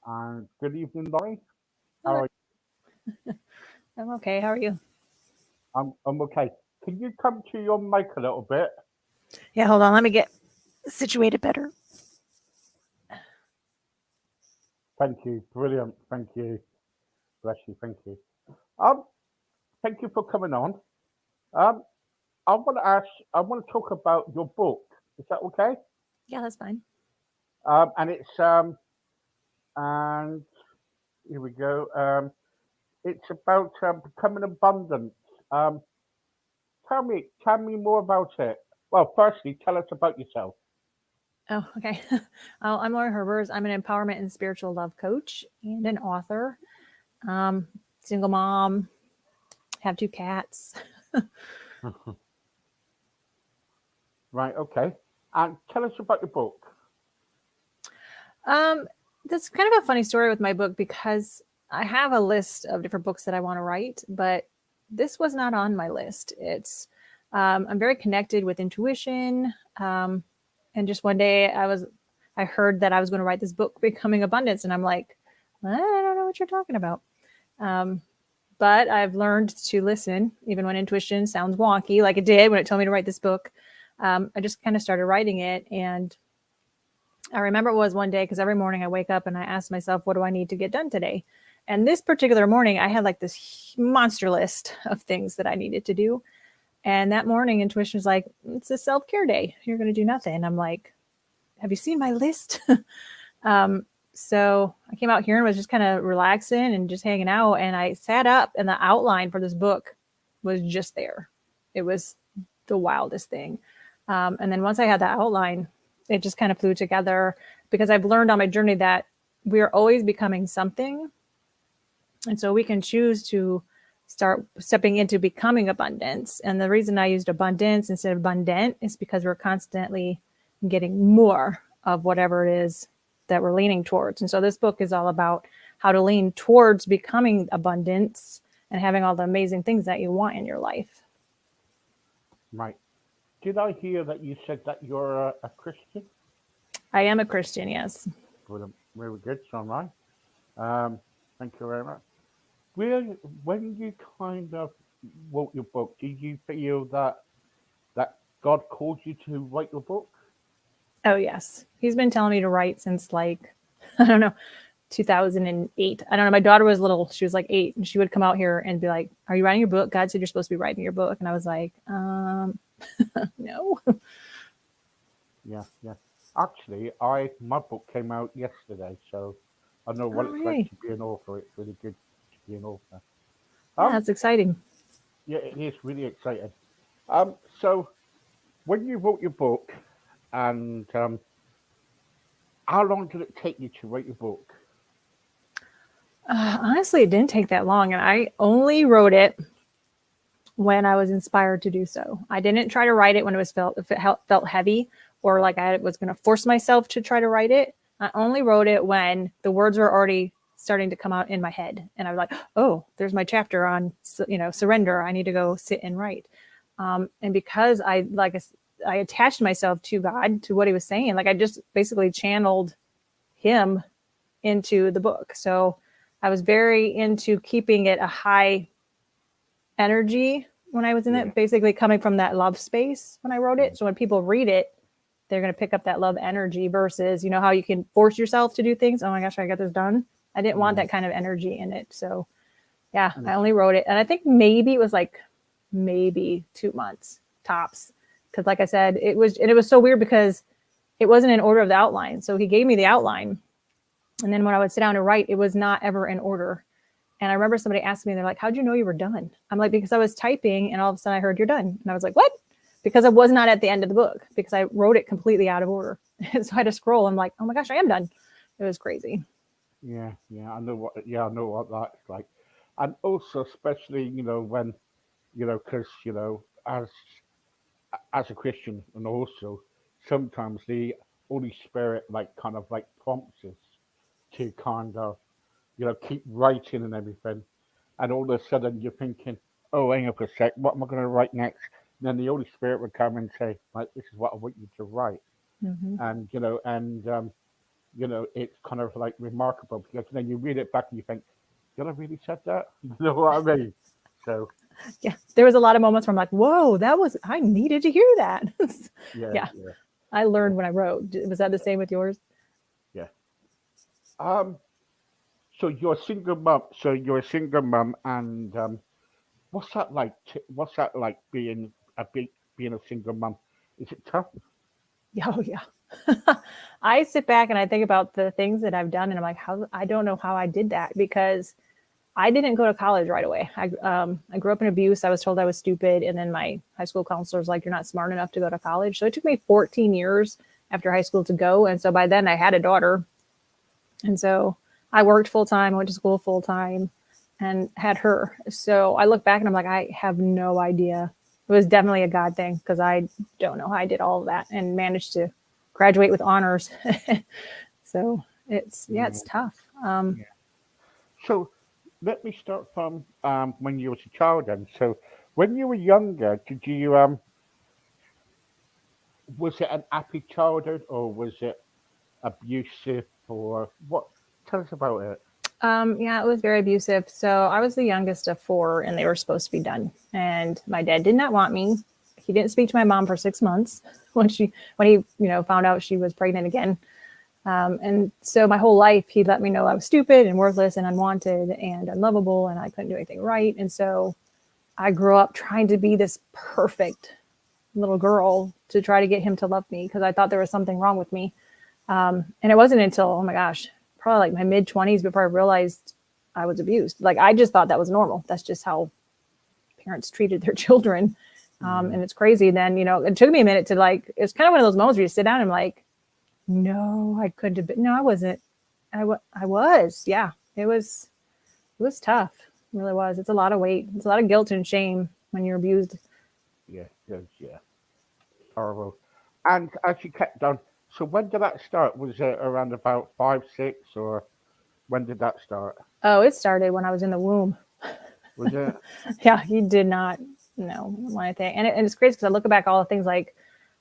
And good evening, Laurie. How Hello. are you? I'm okay. How are you? I'm okay. Can you come to your mic a little bit? Yeah, hold on. Let me get situated better. Thank you. Brilliant. Thank you. Bless you. Thank you. Um, Thank you for coming on. Um, I want to ask. I want to talk about your book. Is that okay? Yeah, that's fine. And and here we go. It's about becoming abundant. Um, tell me more about it. Well, firstly, tell us about yourself. Oh, okay. I'm Laurie Herbers. I'm an empowerment and spiritual love coach and an author. Um, Single mom, have two cats. Right. Okay. And tell us about your book. Um, that's kind of a funny story with my book because I have a list of different books that I want to write, but this was not on my list. I'm very connected with intuition. And just one day I heard that I was going to write this book, Becoming Abundance. And I'm like, I don't know what you're talking about. Um, but I've learned to listen, even when intuition sounds wonky, like it did when it told me to write this book. I just kind of started writing it, and I remember it was one day because every morning I wake up and I ask myself, what do I need to get done today? And this particular morning, I had like this monster list of things that I needed to do. And that morning, intuition was like, it's a self care day. You're going to do nothing. And I'm like, have you seen my list? um, so I came out here and was just kind of relaxing and just hanging out. And I sat up, and the outline for this book was just there. It was the wildest thing. And then once I had that outline, it just kind of flew together because I've learned on my journey that we are always becoming something. And so we can choose to start stepping into becoming abundance. And the reason I used abundance instead of abundant is because we're constantly getting more of whatever it is that we're leaning towards. And so this book is all about how to lean towards becoming abundance and having all the amazing things that you want in your life. Right. Did I hear that you said that you're a Christian? I am a Christian, yes. Brilliant. Very good, John. Right. Um, Thank you very much. Where, when you kind of wrote your book, did you feel that God called you to write your book? Oh, yes. He's been telling me to write since like, I don't know, 2008. I don't know. My daughter was little. She was like 8, and she would come out here and be like, "Are you writing your book? God said you're supposed to be writing your book." And I was like, no. Yeah, yeah. Actually, I my book came out yesterday, so I know what Oh, it's like yay. to be an author. It's really good to be an author. Yeah, Um, that's exciting. yeah, it is really exciting. So when you wrote your book, and how long did it take you to write your book? Honestly, it didn't take that long, and I only wrote it when I was inspired to do so. I didn't try to write it when it was felt if it felt heavy or like I was going to force myself to try to write it. I only wrote it when the words were already starting to come out in my head, and I was like, "Oh, there's my chapter on surrender. I need to go sit and write." And because I attached myself to God, to what He was saying, like I just basically channeled Him into the book. So I was very into keeping it a high energy when I was in Yeah, it, basically coming from that love space when I wrote mm, it. So when people read it, they're going to pick up that love energy versus, how you can force yourself to do things. Oh my gosh, I got this done. I didn't want yeah. that kind of energy in it. So yeah, And I it's only wrote it. And I think maybe it was like maybe 2 months tops. Cause like I said, it was so weird because it wasn't in order of the outline. So he gave me the outline. And then when I would sit down and write, it was not ever in order. And I remember somebody asked me, they're like, how'd you know you were done? I'm like, because I was typing and all of a sudden I heard you're done. And I was like, what? Because I was not at the end of the book because I wrote it completely out of order. And so I had to scroll. I'm like, oh my gosh, I am done. It was crazy. yeah, yeah. I know what that's like, and also especially when because as a Christian, and also sometimes the Holy Spirit like kind of like prompts us to kind of keep writing and everything, and all of a sudden you're thinking, oh, hang up a sec, what am I going to write next? And then the Holy Spirit would come and say, like, this is what I want you to write, Mm-hmm. and it's kind of like remarkable because then you read it back and you think, did I really said that? You know what I mean? So Yeah, there was a lot of moments where I'm like, whoa, I needed to hear that. yeah, Yeah, yeah, I yeah, learned when I wrote. Was that the same with yours? yeah. Um, so you're a single mum. So you're a single mum, and what's that like? What's that like being a single mum? Is it tough? Yeah, oh yeah. I sit back and I think about the things that I've done, and I'm like, how I don't know how I did that because I didn't go to college right away. I grew up in abuse. I was told I was stupid, and then my high school counselor was like, "You're not smart enough to go to college." So it took me 14 years after high school to go, and so by then I had a daughter, and so I worked full time, went to school full time, and had her. So I look back and I'm like, I have no idea. It was definitely a God thing because I don't know how I did all of that and managed to graduate with honors. So it's Yeah, tough. yeah. So let me start from when you was a child then. So when you were younger, did you was it an happy childhood or was it abusive or what? Tell us about it. Yeah, it was very abusive. So I was the youngest of four, and they were supposed to be done. And my dad did not want me. He didn't speak to my mom for 6 months when he found out she was pregnant again. And so my whole life, he let me know I was stupid and worthless and unwanted and unlovable, and I couldn't do anything right. And so I grew up trying to be this perfect little girl to try to get him to love me because I thought there was something wrong with me. And it wasn't until, oh my gosh, probably like my mid 20s before I realized I was abused. Like I just thought that was normal. That's just how parents treated their children. Yeah, And it's crazy. Then, it took me a minute to like, it's kind of one of those moments where you sit down and I'm like, no, I couldn't have been. No, I wasn't. I was. Yeah. It was tough. It really was. It's a lot of weight. It's a lot of guilt and shame when you're abused. yeah, yeah, yeah. Horrible. And as you kept on, so when did that start? Was it around about 5, 6, or when did that start? Oh, it started when I was in the womb. Was it? Yeah, he did not know want anything. And it's crazy because I look back all the things like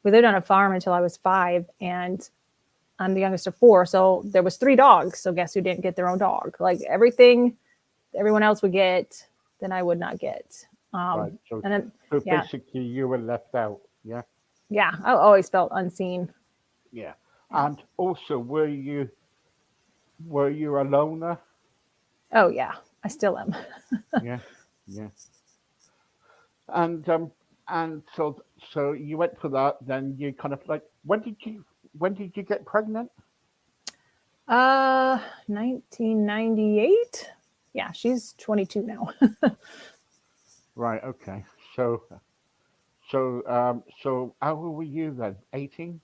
we lived on a farm until I was 5, and I'm the youngest of four. So there was 3 dogs. So guess who didn't get their own dog? Like everything everyone else would get, then I would not get. Right. So, And then so yeah, basically, you were left out. Yeah. yeah, I always felt unseen. Yeah. Yeah. And also, were you a loner? Oh yeah, I still am. Yeah. Yeah. And so you went for that. Then you kind of like when did you get pregnant? 1998. Yeah, she's 22 now. Right. Okay. So how old were you then? 18.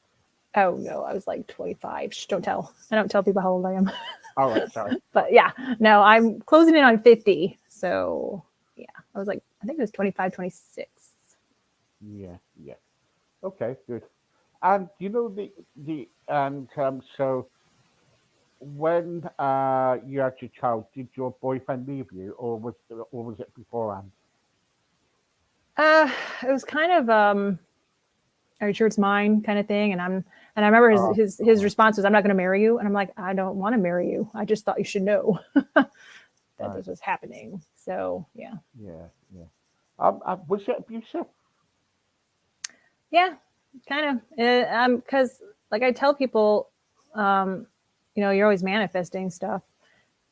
Oh no, I was like 25. Shh, don't tell. I don't tell people how old I am. All right. Sorry. But yeah, no, I'm closing in on 50. So yeah, I was like, I think it was 25, 26. Yeah. Yeah. Okay. Good. And the and so when you had your child, did your boyfriend leave you, or was it beforehand? Uh, it was kind of are you sure it's mine kind of thing. And I remember his Oh, his his oh, response was, I'm not going to marry you. And I'm like, I don't want to marry you. I just thought you should know that right. this was happening. So yeah, Yeah. Yeah. Was it abusive? yeah, kind of. Because like I tell people, um, you're always manifesting stuff,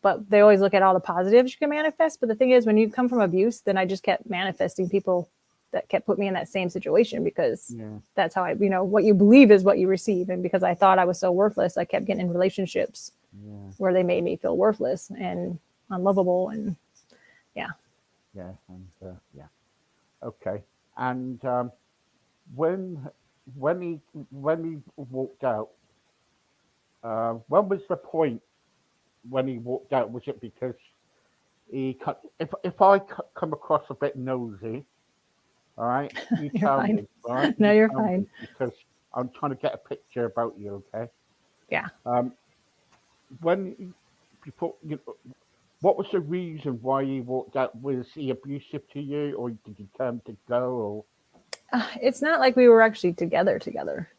but they always look at all the positives you can manifest. But the thing is, when you come from abuse, then I just kept manifesting people that kept put me in that same situation because Yeah. that's how what you believe is what you receive. And because I thought I was so worthless, I kept getting in relationships Yeah. where they made me feel worthless and unlovable. And yeah. Yeah. And yeah. Okay. And when when he when he walked out, when was the point when he walked out? Was it because if I come across a bit nosy, all right, you You're tell fine. me, all right, No, you you're tell fine. me because I'm trying to get a picture about you, okay? Yeah. Um, when before what was the reason why he walked out? Was he abusive to you, or did you tell him to go? Or It's not like we were actually together.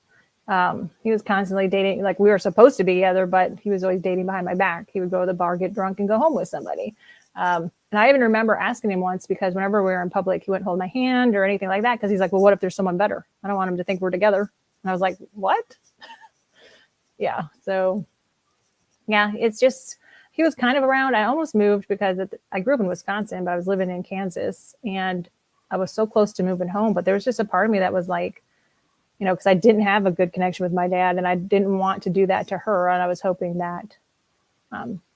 He was constantly dating, like we were supposed to be together, but he was always dating behind my back. He would go to the bar, get drunk, and go home with somebody. And I even remember asking him once, because whenever we were in public, he wouldn't hold my hand or anything like that, because he's like, well, what if there's someone better? I don't want him to think we're together. And I was like, what? Yeah. So yeah, it's just, he was kind of around. I almost moved because I grew up in Wisconsin, but I was living in Kansas, and I was so close to moving home. But there was just a part of me that was like, because I didn't have a good connection with my dad, and I didn't want to do that to her. And I was hoping that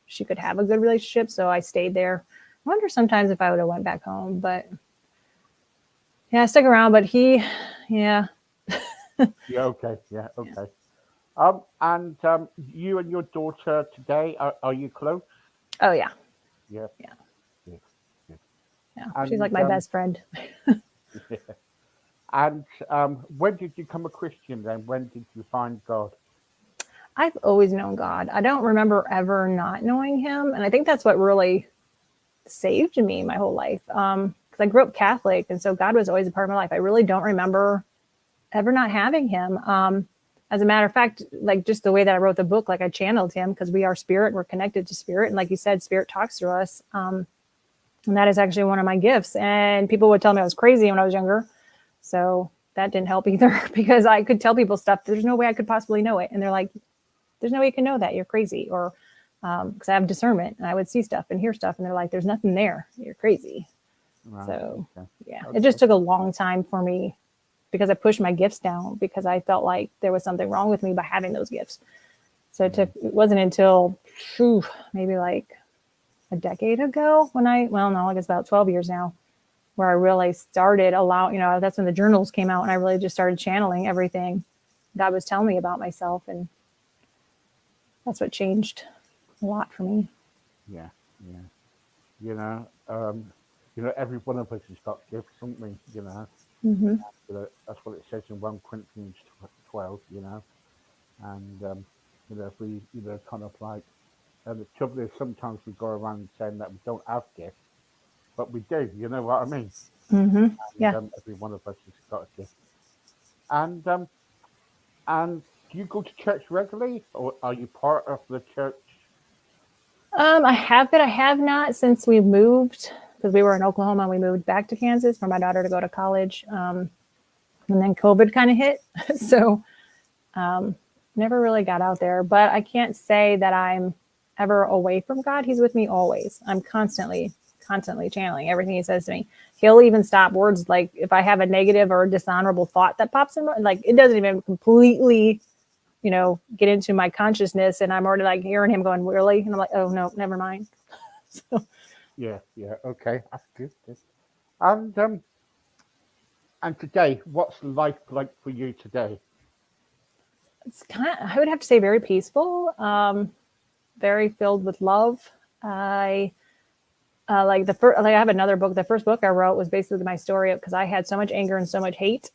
she could have a good relationship. So I stayed there. I wonder sometimes if I would have went back home, but yeah, I stuck around, but yeah. Yeah, okay. Yeah, okay. And you and your daughter today, are you close? Oh yeah. Yeah, Yeah. yeah, yeah. Yeah. She's like And my best friend. yeah. And when did you become a Christian then? When did you find God? I've always known God. I don't remember ever not knowing him. And I think that's what really saved me my whole life. Because I grew up Catholic, and so God was always a part of my life. I really don't remember ever not having him. As a matter of fact, like just the way that I wrote the book, like I channeled him, because we are spirit, we're connected to spirit. And like you said, spirit talks to us. And that is actually one of my gifts. And people would tell me I was crazy when I was younger. So that didn't help either, because I could tell people stuff. There's no way I could possibly know it. And they're like, there's no way you can know that. You're crazy. Or because I have discernment, and I would see stuff and hear stuff. And they're like, there's nothing there. You're crazy. Right. So Okay. yeah, Okay. it just took a long time for me, because I pushed my gifts down, because I felt like there was something wrong with me by having those gifts. So it wasn't until maybe like a decade ago I guess about 12 years now, where I really started that's when the journals came out, and I really just started channeling everything God was telling me about myself. And that's what changed a lot for me. Yeah, yeah. You know, every one of us has got gifts, something. Mm-hmm. That's what it says in 1 Corinthians 12. And if we, kind of like, and the trouble is sometimes we go around saying that we don't have gifts, but we do. You know what I mean? Mm-hmm. And Yeah. every one of us has got a gift. And do you go to church regularly, or are you part of the church? I have been. I have not since we moved, because we were in Oklahoma and we moved back to Kansas for my daughter to go to college. And then COVID kind of hit. So never really got out there. But I can't say that I'm ever away from God. He's with me always. I'm constantly channeling everything he says to me. He'll even stop words, like if I have a negative or a dishonorable thought that pops in, like it doesn't even completely, get into my consciousness, and I'm already like hearing him going, really? And I'm like, oh no, never mind. So Yeah, yeah. Okay, that's good. Good. And today, what's life like for you today? it's I would have to say very peaceful, very filled with love. I like the first, like I have another book. The first book I wrote was basically my story, because I had so much anger and so much hate.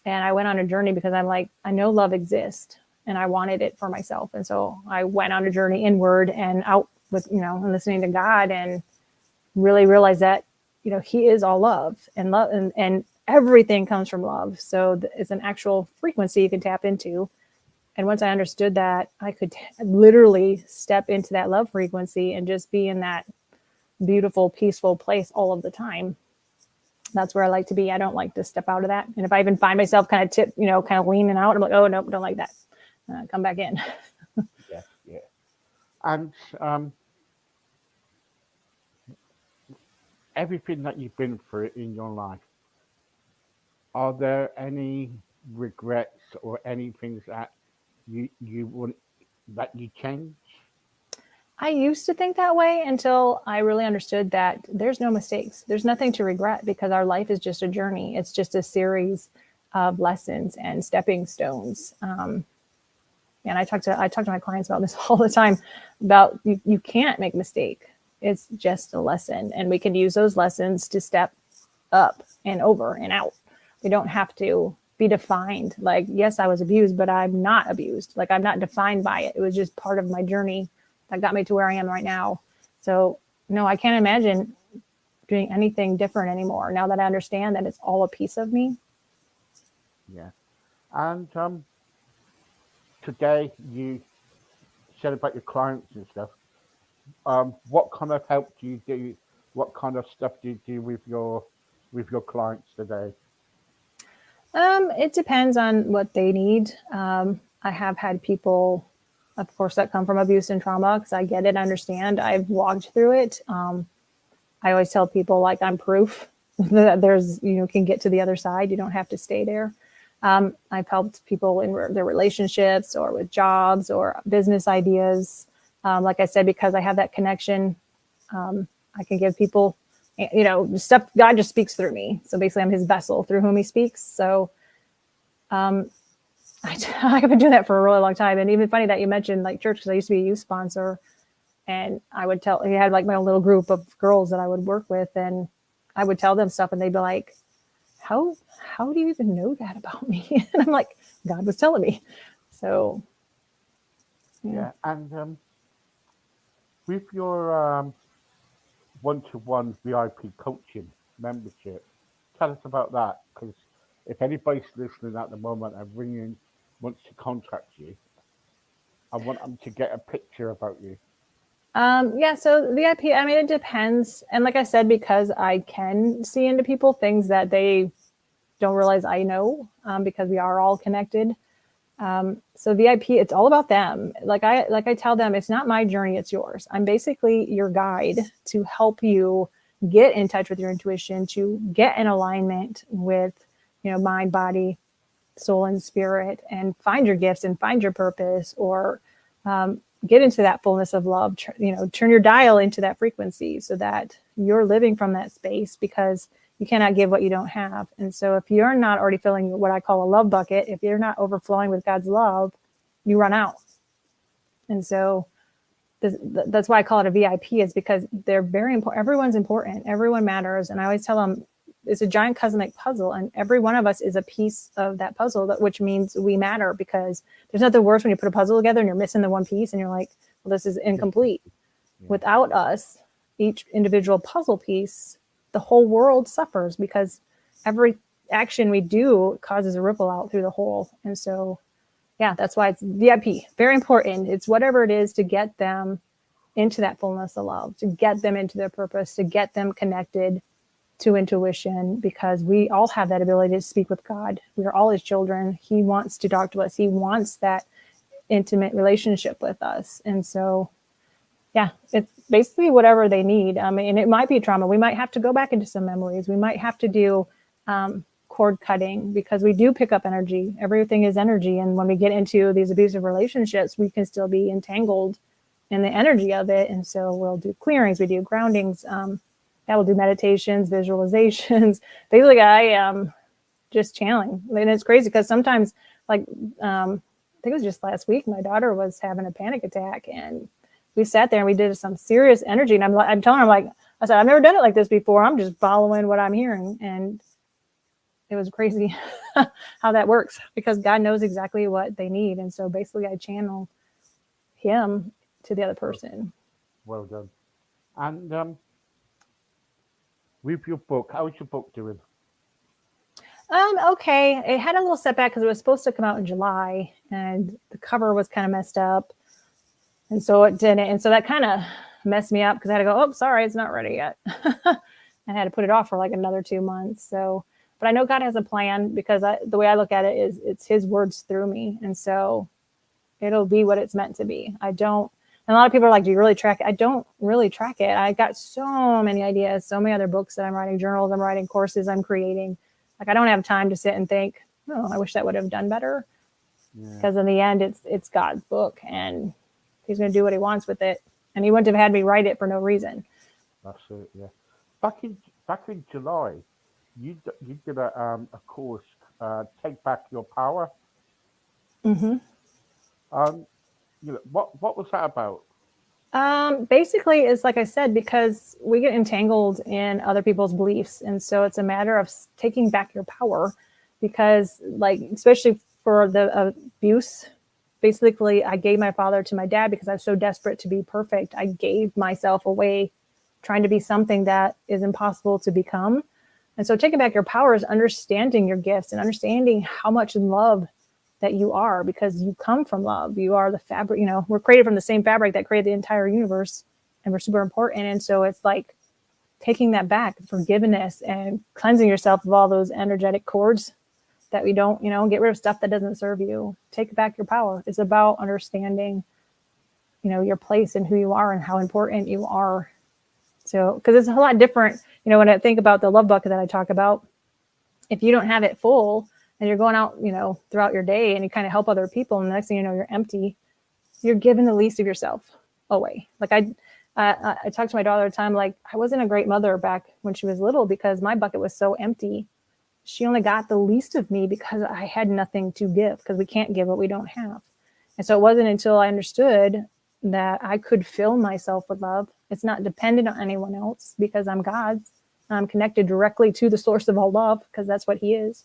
And I went on a journey, because I'm like, I know love exists, and I wanted it for myself. And so I went on a journey inward and out with, and listening to God, and really realized that, he is all love, and and everything comes from love. So it's an actual frequency you can tap into. And once I understood that, I could literally step into that love frequency and just be in that beautiful, peaceful place all of the time. That's where I like to be. I don't like to step out of that. And if I even find myself kind of leaning out, I'm like, oh, no, don't like that. Come back in. Yeah, yeah. And everything that you've been through in your life, are there any regrets or any things that you want that you change? I used to think that way until I really understood that there's no mistakes. There's nothing to regret, because our life is just a journey. It's just a series of lessons and stepping stones. And I talk to my clients about this all the time, about you can't make a mistake. It's just a lesson, and we can use those lessons to step up and over and out. We don't have to be defined. Like, yes, I was abused, but I'm not abused. Like, I'm not defined by it. It was just part of my journey that got me to where I am right now. So no, I can't imagine doing anything different anymore, now that I understand that it's all a piece of me. Yeah. And today you said about your clients and stuff. What kind of help do you do? What kind of stuff do you do with your clients today? It depends on what they need. I have had people, of course, that come from abuse and trauma because I get it, I understand. I've walked through it. I always tell people like I'm proof that there's can get to the other side. You don't have to stay there. I've helped people in their relationships or with jobs or business ideas. Like I said, because I have that connection, I can give people, stuff. God just speaks through me. So basically, I'm His vessel through whom He speaks. So I've been doing that for a really long time. And even funny that you mentioned like church, because I used to be a youth sponsor, and I would tell. He had like my own little group of girls that I would work with, and I would tell them stuff, and they'd be like, "How do you even know that about me?" And I'm like, God was telling me. So Yeah, and with your one-to-one VIP coaching membership, tell us about that. Because if anybody's listening at the moment and ringing wants to contact you, I want them to get a picture about you. yeah, so VIP, I mean, it depends. And like I said, because I can see into people things that they don't realize I know, because we are all connected. So VIP, it's all about them. Like I tell them, it's not my journey, it's yours. I'm basically your guide to help you get in touch with your intuition, to get in alignment with, mind, body, soul, and spirit, and find your gifts and find your purpose, or get into that fullness of love. Turn your dial into that frequency so that you're living from that space, because you cannot give what you don't have. And so if you're not already filling what I call a love bucket, if you're not overflowing with God's love, you run out. And so that's why I call it a VIP, is because they're very important. Everyone's important. Everyone matters. And I always tell them it's a giant cosmic puzzle, and every one of us is a piece of that puzzle, which means we matter, because there's nothing worse when you put a puzzle together and you're missing the one piece and you're like, well, this is incomplete. Yeah. Without us, each individual puzzle piece, the whole world suffers, because every action we do causes a ripple out through the whole. And so, yeah, that's why it's VIP. Very important. It's whatever it is to get them into that fullness of love, to get them into their purpose, to get them connected to intuition, because we all have that ability to speak with God. We are all His children. He wants to talk to us. He wants that intimate relationship with us. And so, yeah, it's basically whatever they need. I mean, and it might be trauma. We might have to go back into some memories. We might have to do cord cutting, because we do pick up energy. Everything is energy. And when we get into these abusive relationships, we can still be entangled in the energy of it. And so we'll do clearings, we do groundings. We'll do meditations, visualizations. Basically, I am just channeling. And it's crazy because sometimes, like, I think it was just last week, my daughter was having a panic attack, and we sat there and we did some serious energy. And I'm telling her, I said, I've never done it like this before. I'm just following what I'm hearing. And it was crazy how that works, because God knows exactly what they need. And so basically I channel Him to the other person. Well done. And with your book, how is your book doing? Okay. It had a little setback because it was supposed to come out in July, and the cover was kind of messed up. And so it didn't. And so that kind of messed me up, because I had to go, oh, sorry, it's not ready yet. I had to put it off for like another 2 months. So, but I know God has a plan, because the way I look at it is it's His words through me. And so it'll be what it's meant to be. And a lot of people are like, do you really track it? I don't really track it. I got so many ideas, so many other books that I'm writing, journals I'm writing, courses I'm creating. Like, I don't have time to sit and think, oh, I wish that would have done better. Because in the end, it's God's book, and He's going to do what He wants with it. And He wouldn't have had me write it for no reason. That's it, yeah. Back in July, you did a course, Take Back Your Power. Mm-hmm. What was that about? Basically, it's like I said, because we get entangled in other people's beliefs. And so it's a matter of taking back your power, because, like, especially for the abuse, basically I gave my father to my dad because I was so desperate to be perfect. I gave myself away trying to be something that is impossible to become. And so taking back your power is understanding your gifts and understanding how much love that you are, because you come from love. You are the fabric, we're created from the same fabric that created the entire universe, and we're super important. And so it's like taking that back, forgiveness, and cleansing yourself of all those energetic cords that we don't, get rid of stuff that doesn't serve you. Take back your power. It's about understanding, your place and who you are and how important you are. So, because it's a lot different, when I think about the love bucket that I talk about, if you don't have it full and you're going out, throughout your day and you kind of help other people, and the next thing you know, you're empty, you're giving the least of yourself away. Like I talked to my daughter at the time, like I wasn't a great mother back when she was little because my bucket was so empty. She only got the least of me because I had nothing to give, because we can't give what we don't have. And so it wasn't until I understood that I could fill myself with love. It's not dependent on anyone else because I'm God's. I'm connected directly to the source of all love because that's what he is.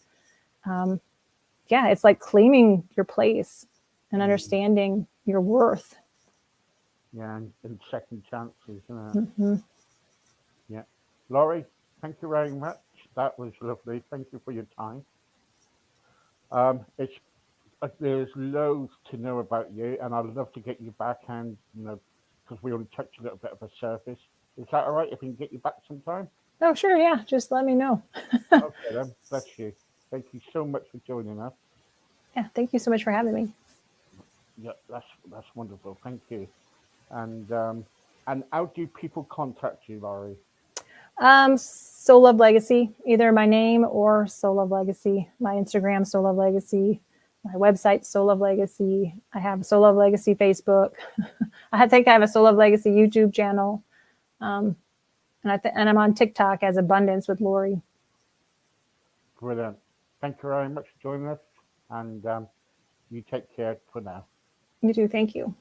It's like claiming your place and understanding your worth. Yeah, and second chances, isn't it? Mm-hmm. Yeah. Laurie, thank you very much. That was lovely. Thank you for your time. It's there's loads to know about you, and I'd love to get you back, and because we only touched a little bit of a surface. Is that all right if we can get you back sometime? Oh, sure. Yeah. Just let me know. Okay, then. Bless you. Thank you so much for joining us. Yeah. Thank you so much for having me. Yeah, that's wonderful. Thank you. And how do people contact you, Laurie? Soul Love Legacy, either my name or Soul Love Legacy. My Instagram, Soul Love Legacy. My website, Soul Love Legacy. I have Soul Love Legacy Facebook. I think I have a Soul Love Legacy YouTube channel. And I'm on TikTok as Abundance with Laurie. Brilliant. Thank you very much for joining us, and you take care for now. You too. Thank you.